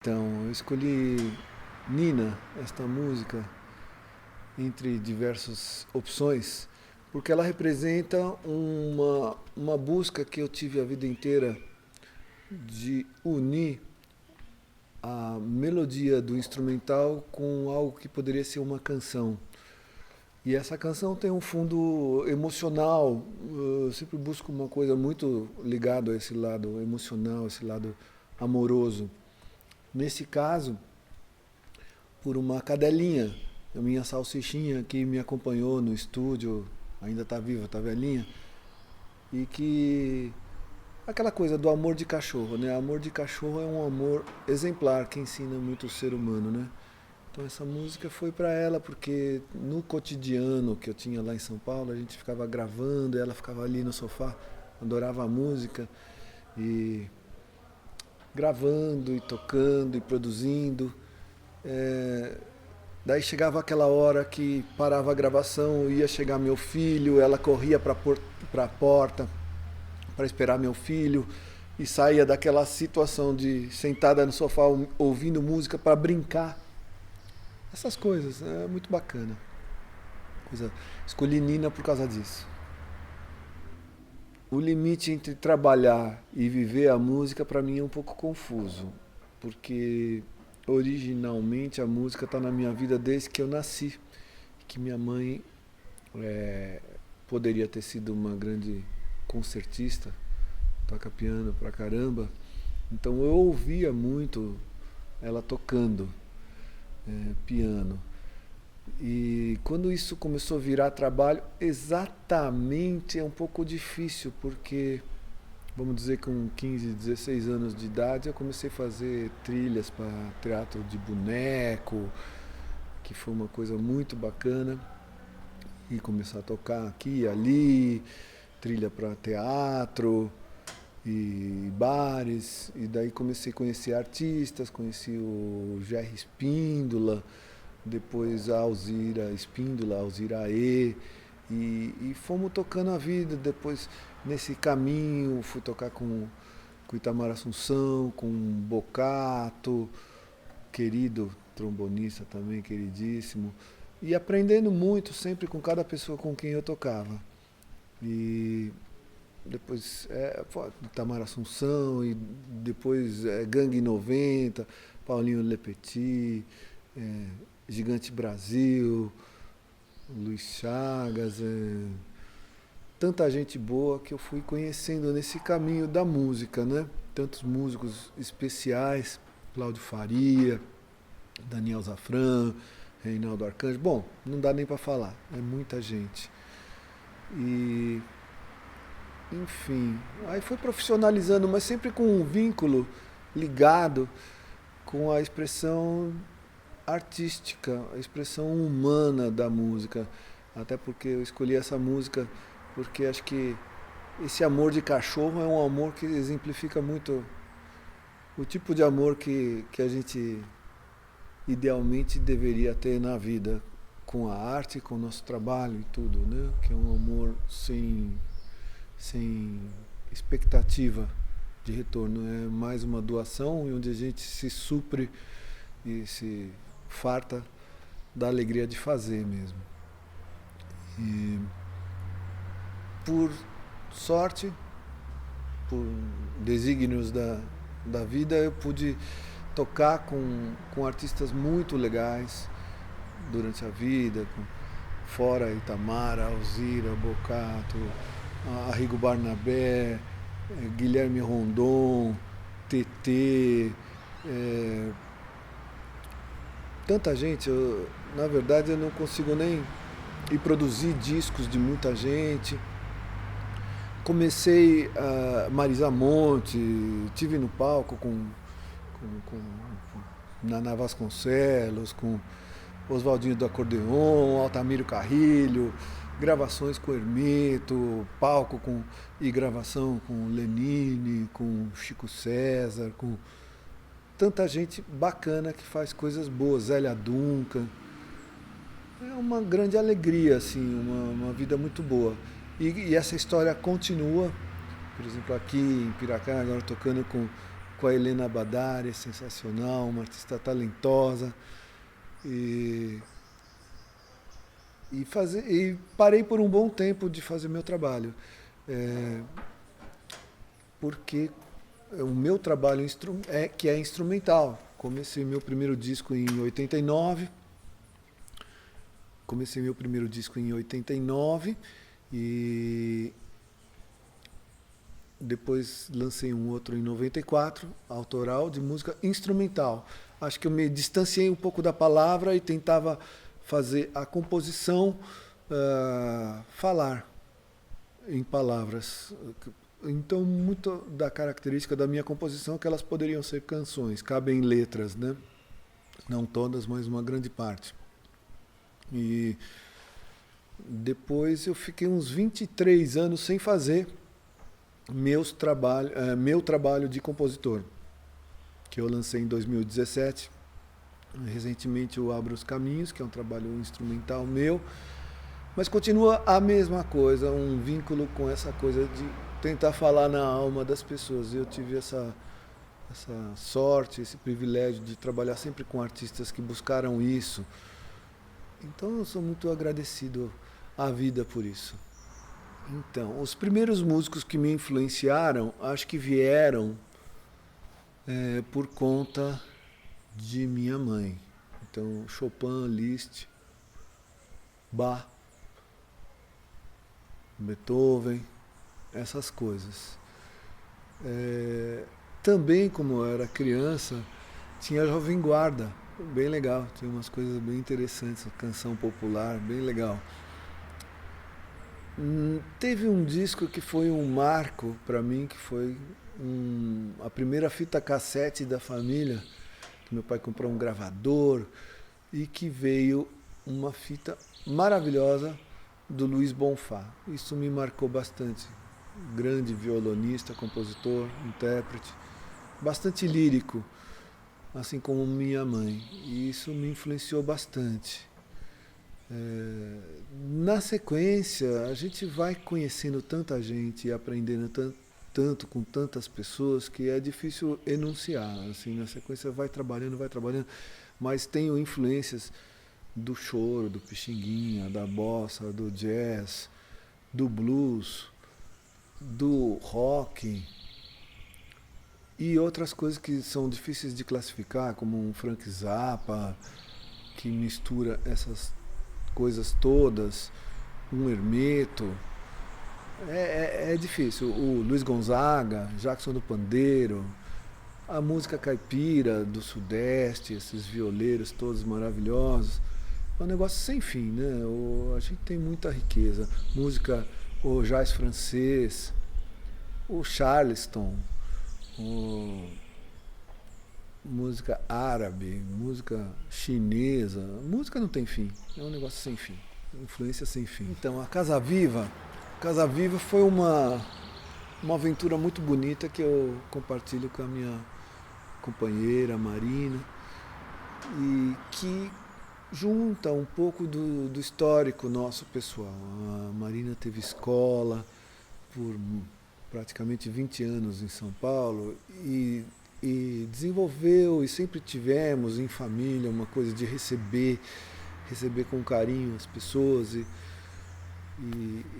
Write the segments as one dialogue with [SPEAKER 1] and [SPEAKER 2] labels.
[SPEAKER 1] Então, eu escolhi Nina, esta música, entre diversas opções, porque ela representa uma busca que eu tive a vida inteira de unir a melodia do instrumental com algo que poderia ser uma canção. E essa canção tem um fundo emocional. Eu sempre busco uma coisa muito ligada a esse lado emocional, esse lado amoroso. Nesse caso, por uma cadelinha, a minha salsichinha que me acompanhou no estúdio, ainda está viva, está velhinha, e que aquela coisa do amor de cachorro, né? Amor de cachorro é um amor exemplar que ensina muito o ser humano, né? Então essa música foi para ela porque no cotidiano que eu tinha lá em São Paulo, a gente ficava gravando, ela ficava ali no sofá, adorava a música e gravando e tocando e produzindo. É, Daí chegava aquela hora que parava a gravação, ia chegar meu filho, ela corria para a porta para esperar meu filho e saía daquela situação de sentada no sofá ouvindo música para brincar. Essas coisas, é muito bacana. Escolhi Nina por causa disso. O limite entre trabalhar e viver a música para mim é um pouco confuso, porque originalmente a música está na minha vida desde que eu nasci, que minha mãe é, poderia ter sido uma grande concertista, toca piano pra caramba, então eu ouvia muito ela tocando piano. E quando isso começou a virar trabalho, exatamente é um pouco difícil, porque, vamos dizer, com 15, 16 anos de idade, eu comecei a fazer trilhas para teatro de boneco, que foi uma coisa muito bacana, e começar a tocar aqui e ali, trilha para teatro e bares, e daí comecei a conhecer artistas, conheci o Jerry Espíndola, depois a Alzira Espíndola, a Alzira E, e fomos tocando a vida. Depois, nesse caminho, fui tocar com Itamar Assunção, com Bocato, querido trombonista também, queridíssimo, e aprendendo muito sempre com cada pessoa com quem eu tocava. E depois Itamar Assunção, e depois Gangue 90, Paulinho Lepetit, é, Gigante Brasil, Luiz Chagas, tanta gente boa que eu fui conhecendo nesse caminho da música, né? Tantos músicos especiais, Cláudio Faria, Daniel Zafran, Reinaldo Arcanjo. Bom, não dá nem para falar, é muita gente. E, enfim, aí foi profissionalizando, mas sempre com um vínculo ligado com a expressão artística, a expressão humana da música. Até porque eu escolhi essa música porque acho que esse amor de cachorro é um amor que exemplifica muito o tipo de amor que a gente idealmente deveria ter na vida, com a arte, com o nosso trabalho e tudo, né? Que é um amor sem expectativa de retorno. É mais uma doação onde a gente se supre e se farta da alegria de fazer mesmo. E por sorte, por desígnios da vida, eu pude tocar com artistas muito legais durante a vida, fora Itamar, Alzira, Bocato, Arrigo Barnabé, Guilherme Rondon, TT, tanta gente. Na verdade, eu não consigo nem ir produzir discos de muita gente. Comecei a Marisa Monte, tive no palco com Naná Vasconcelos, com Oswaldinho do Acordeon, Altamiro Carrilho, gravações com Hermeto, palco e gravação com Lenine, com Chico César, com tanta gente bacana que faz coisas boas, Zélia Duncan. É uma grande alegria, assim, uma vida muito boa. E essa história continua, por exemplo, aqui em Piracá, agora tocando com com a Helena Badari, sensacional, uma artista talentosa. E parei por um bom tempo de fazer meu trabalho. Porque o meu trabalho que é instrumental. Comecei meu primeiro disco em 89. E depois lancei um outro em 94, autoral, de música instrumental. Acho que eu me distanciei um pouco da palavra e tentava fazer a composição falar em palavras. Então, muito da característica da minha composição é que elas poderiam ser canções, cabem letras, né? Não todas, mas uma grande parte. E depois eu fiquei uns 23 anos sem fazer meu trabalho de compositor, que eu lancei em 2017. Recentemente eu Abro os Caminhos, que é um trabalho instrumental meu, mas continua a mesma coisa, um vínculo com essa coisa de tentar falar na alma das pessoas. Eu tive essa sorte, esse privilégio de trabalhar sempre com artistas que buscaram isso. Então eu sou muito agradecido à vida por isso. Então, os primeiros músicos que me influenciaram, acho que vieram por conta de minha mãe. Então, Chopin, Liszt, Bach, Beethoven, essas coisas. Também, como eu era criança, tinha a Jovem Guarda, bem legal, tinha umas coisas bem interessantes, canção popular, bem legal. Teve um disco que foi um marco para mim, que foi a primeira fita cassete da família, que meu pai comprou um gravador, e que veio uma fita maravilhosa do Luiz Bonfá. Isso me marcou bastante. Grande violonista, compositor, intérprete, bastante lírico, assim como minha mãe. E isso me influenciou bastante. Na sequência, a gente vai conhecendo tanta gente e aprendendo tanto com tantas pessoas que é difícil enunciar. Assim, na sequência vai trabalhando, mas tenho influências do choro, do pichinguinha, da bossa, do jazz, do blues, do rock e outras coisas que são difíceis de classificar, como um Frank Zappa, que mistura essas coisas todas, um Hermeto. É difícil. O Luiz Gonzaga, Jackson do Pandeiro, a música caipira do Sudeste, esses violeiros todos maravilhosos. É um negócio sem fim, né? A gente tem muita riqueza. Música, o jazz francês, o Charleston, música árabe, música chinesa. Música não tem fim, é um negócio sem fim, influência sem fim. Então, a Casa Viva foi uma aventura muito bonita que eu compartilho com a minha companheira Marina, e que junta um pouco do histórico nosso pessoal. A Marina teve escola por praticamente 20 anos em São Paulo e desenvolveu, e sempre tivemos em família uma coisa de receber com carinho as pessoas e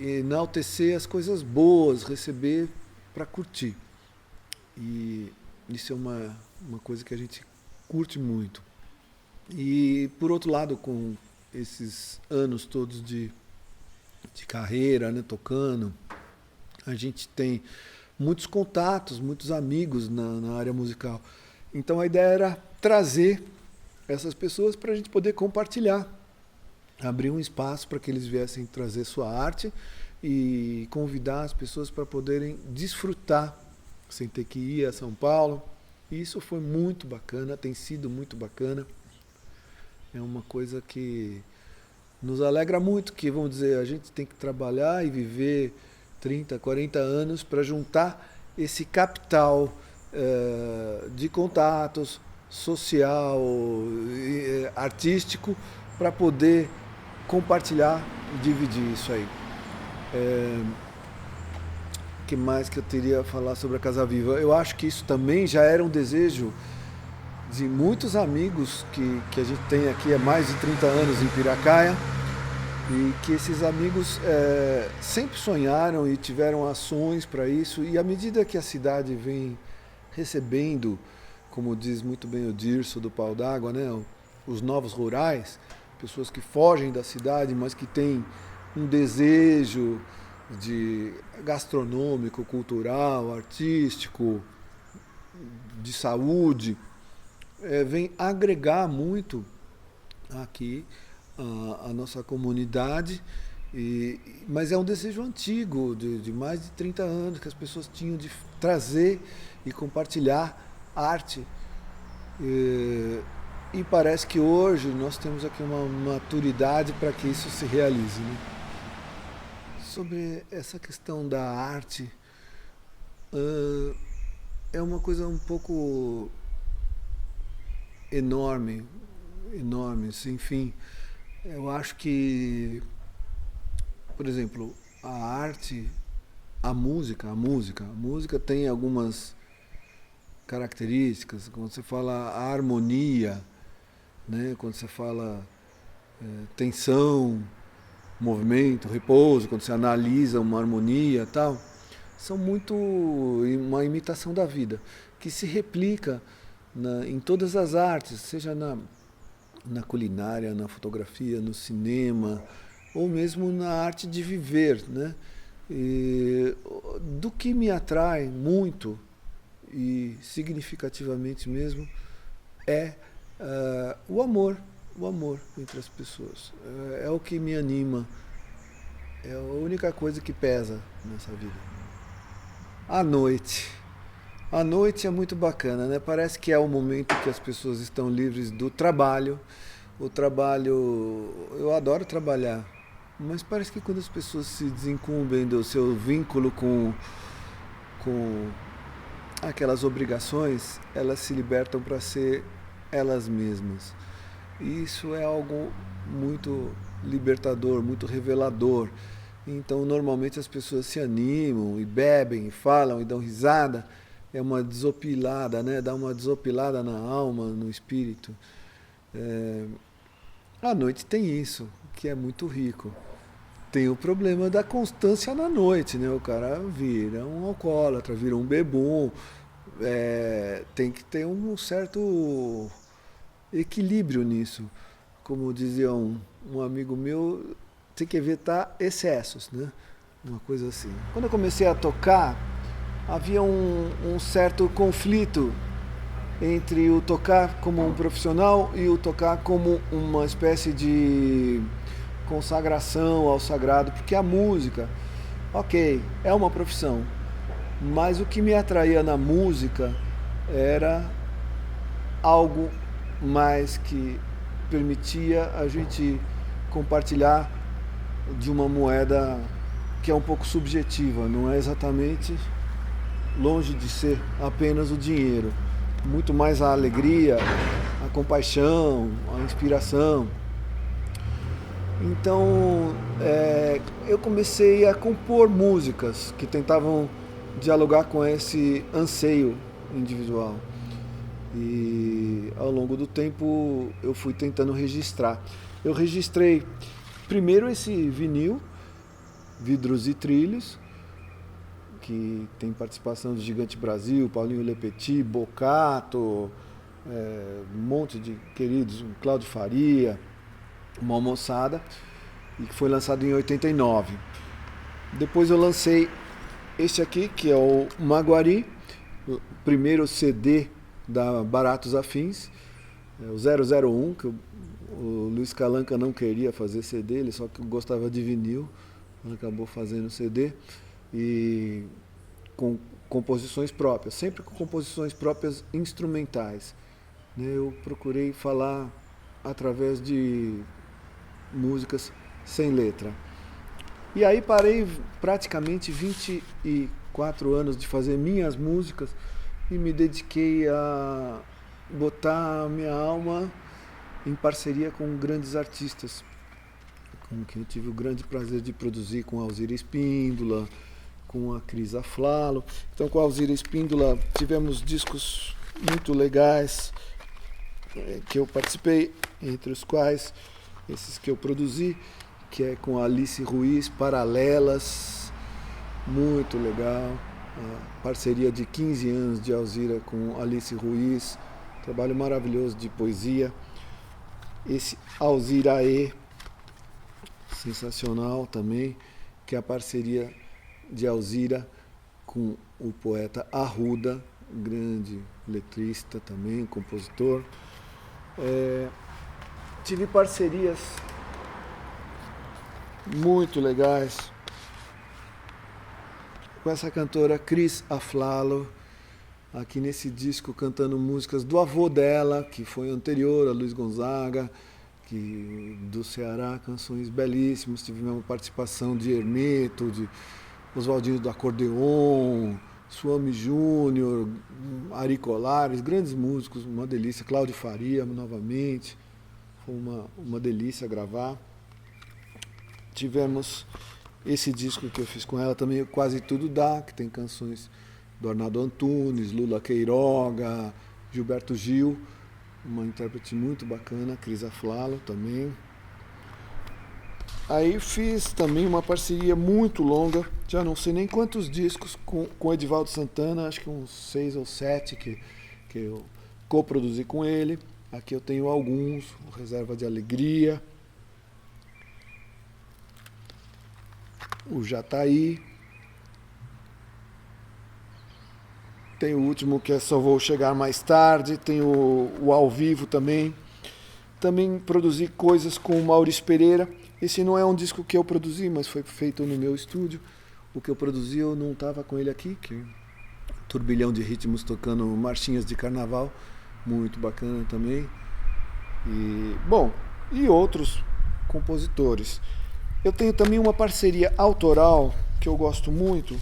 [SPEAKER 1] enaltecer as coisas boas, receber para curtir. E isso é uma coisa que a gente curte muito. E, por outro lado, com esses anos todos de carreira, né, tocando, a gente tem muitos contatos, muitos amigos na área musical. Então a ideia era trazer essas pessoas para a gente poder compartilhar, abrir um espaço para que eles viessem trazer sua arte e convidar as pessoas para poderem desfrutar, sem ter que ir a São Paulo. E isso foi muito bacana, tem sido muito bacana. É uma coisa que nos alegra muito, que, vamos dizer, a gente tem que trabalhar e viver 30, 40 anos para juntar esse capital de contatos social, artístico, para poder compartilhar e dividir isso aí. que mais que eu teria a falar sobre a Casa Viva? Eu acho que isso também já era um desejo de muitos amigos que a gente tem aqui há mais de 30 anos em Piracaia, e que esses amigos sempre sonharam e tiveram ações para isso, e à medida que a cidade vem recebendo, como diz muito bem o Dirso do Pau d'Água, né, os novos rurais, pessoas que fogem da cidade, mas que têm um desejo de gastronômico, cultural, artístico, de saúde, vem agregar muito aqui a nossa comunidade, mas é um desejo antigo, de mais de 30 anos, que as pessoas tinham de trazer e compartilhar arte. E parece que hoje nós temos aqui uma maturidade para que isso se realize, né? Sobre essa questão da arte, é uma coisa um pouco enorme, enfim. Eu acho que, por exemplo, a arte, a música tem algumas características. Quando você fala a harmonia, né? Quando você fala tensão, movimento, repouso, quando você analisa uma harmonia e tal, são muito uma imitação da vida, que se replica em todas as artes, seja na culinária, na fotografia, no cinema, ou mesmo na arte de viver, né? Do que me atrai muito, e significativamente mesmo, é o amor entre as pessoas. É o que me anima, é a única coisa que pesa nessa vida. A noite é muito bacana, né? Parece que é o momento que as pessoas estão livres do trabalho. O trabalho, eu adoro trabalhar, mas parece que quando as pessoas se desincumbem do seu vínculo com aquelas obrigações, elas se libertam para ser elas mesmas. E isso é algo muito libertador, muito revelador. Então, normalmente as pessoas se animam e bebem, e falam e dão risada. É uma desopilada, né? Dá uma desopilada na alma, no espírito. A noite tem isso, que é muito rico. Tem o problema da constância na noite, né? O cara vira um alcoólatra, vira um bebum. Tem que ter um certo equilíbrio nisso. Como dizia um amigo meu, tem que evitar excessos, né? Uma coisa assim. Quando eu comecei a tocar, havia um certo conflito entre o tocar como um profissional e o tocar como uma espécie de consagração ao sagrado, porque a música, ok, é uma profissão, mas o que me atraía na música era algo mais que permitia a gente compartilhar de uma moeda que é um pouco subjetiva, não é exatamente, longe de ser apenas o dinheiro, muito mais a alegria, a compaixão, a inspiração. Então eu comecei a compor músicas que tentavam dialogar com esse anseio individual. E ao longo do tempo eu fui tentando registrar. Eu registrei primeiro esse vinil, Vidros e Trilhos, que tem participação do Gigante Brasil, Paulinho Lepetit, Bocato, um monte de queridos, Cláudio Faria, uma moçada, e que foi lançado em 89. Depois eu lancei este aqui, que é o Maguari, o primeiro CD da Baratos Afins, o 001, que o Luiz Calanca não queria fazer CD, ele só gostava de vinil, acabou fazendo CD, e com composições próprias, sempre com composições próprias instrumentais. Eu procurei falar através de músicas sem letra. E aí parei praticamente 24 anos de fazer minhas músicas e me dediquei a botar a minha alma em parceria com grandes artistas, com quem eu tive o grande prazer de produzir, com Alzira Espíndola, com a Cris Aflalo. Então, com a Alzira Espíndola, tivemos discos muito legais que eu participei, entre os quais esses que eu produzi, que é com a Alice Ruiz, Paralelas, muito legal. A parceria de 15 anos de Alzira com Alice Ruiz, trabalho maravilhoso de poesia. Esse Alziraê, sensacional também, que é a parceria de Alzira com o poeta Arruda, grande letrista também, compositor. Tive parcerias muito legais com essa cantora Cris Aflalo, aqui nesse disco cantando músicas do avô dela, que foi anterior a Luiz Gonzaga, do Ceará, canções belíssimas. Tivemos uma participação de Hermeto, de Oswaldinho do Acordeon, Suami Júnior, Ari Colares, grandes músicos, uma delícia. Cláudio Faria, novamente, foi uma delícia gravar. Tivemos esse disco que eu fiz com ela também, Quase Tudo Dá, que tem canções do Arnaldo Antunes, Lula Queiroga, Gilberto Gil, uma intérprete muito bacana, Cris Aflalo também. Aí fiz também uma parceria muito longa, já não sei nem quantos discos, com Edivaldo Santana, acho que uns 6 ou 7 que eu coproduzi com ele. Aqui eu tenho alguns, Reserva de Alegria, o Jataí, tem o último que é Só Vou Chegar Mais Tarde, tem o Ao Vivo também. Também produzi coisas com o Maurício Pereira. Esse não é um disco que eu produzi, mas foi feito no meu estúdio. O que eu produzi eu não estava com ele aqui, que é um turbilhão de ritmos tocando marchinhas de carnaval, muito bacana também. E outros compositores. Eu tenho também uma parceria autoral que eu gosto muito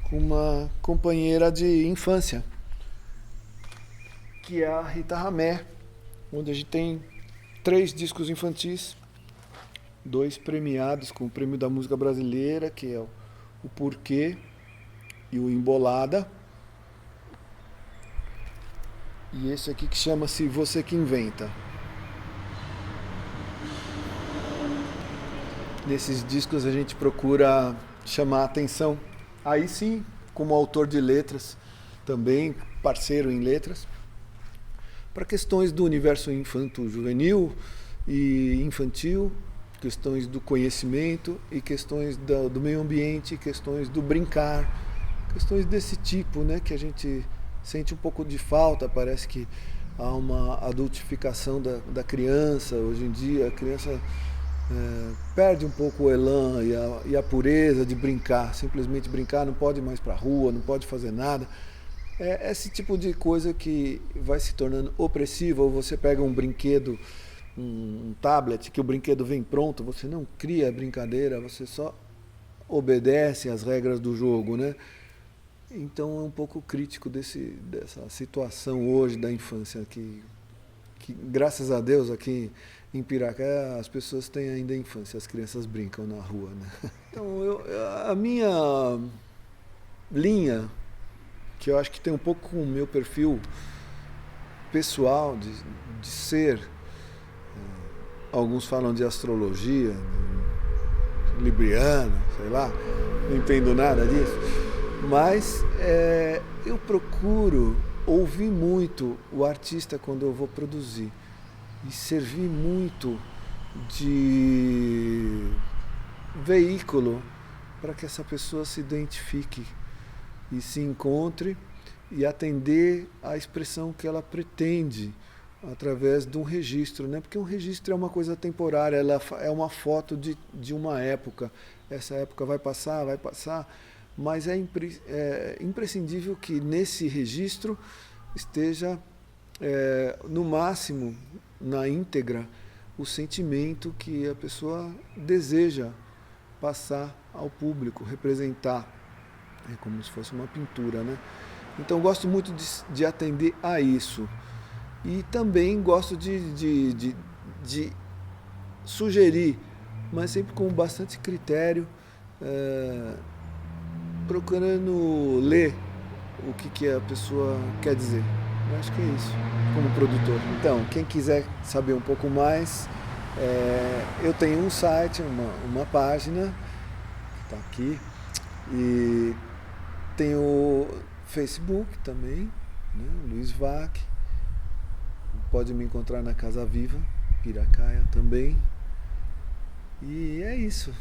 [SPEAKER 1] com uma companheira de infância, que é a Rita Ramé, onde a gente tem 3 discos infantis, 2 premiados com o Prêmio da Música Brasileira, que é o Porquê e o Embolada. E esse aqui que chama-se Você Que Inventa. Nesses discos a gente procura chamar a atenção, aí sim, como autor de letras, também parceiro em letras, para questões do universo infanto-juvenil e infantil, questões do conhecimento e questões do meio ambiente, questões do brincar, questões desse tipo, né, que a gente sente um pouco de falta. Parece que há uma adultificação da criança. Hoje em dia a criança perde um pouco o elan e a pureza de brincar, simplesmente brincar, não pode ir mais para a rua, não pode fazer nada. É esse tipo de coisa que vai se tornando opressiva. Ou você pega um brinquedo, um tablet, que o brinquedo vem pronto, você não cria a brincadeira, você só obedece às regras do jogo, né? Então é um pouco crítico dessa situação hoje da infância, que graças a Deus aqui em Piracá as pessoas têm ainda infância, as crianças brincam na rua, né? Então a minha linha, que eu acho que tem um pouco com o meu perfil pessoal de ser, alguns falam de astrologia, libriana, sei lá, não entendo nada disso, mas eu procuro ouvir muito o artista quando eu vou produzir e servir muito de veículo para que essa pessoa se identifique e se encontre e atender à expressão que ela pretende através de um registro, né? Porque um registro é uma coisa temporária, ela é uma foto de uma época. Essa época vai passar, mas é imprescindível que nesse registro esteja, no máximo, na íntegra, o sentimento que a pessoa deseja passar ao público, representar. É como se fosse uma pintura, né? Então gosto muito de atender a isso. E também gosto de sugerir, mas sempre com bastante critério, procurando ler o que a pessoa quer dizer. Eu acho que é isso, como produtor. Então, quem quiser saber um pouco mais, eu tenho um site, uma página, que está aqui, e tenho o Facebook também, né? Luiz Vac. Pode me encontrar na Casa Viva, Piracaia também. E é isso.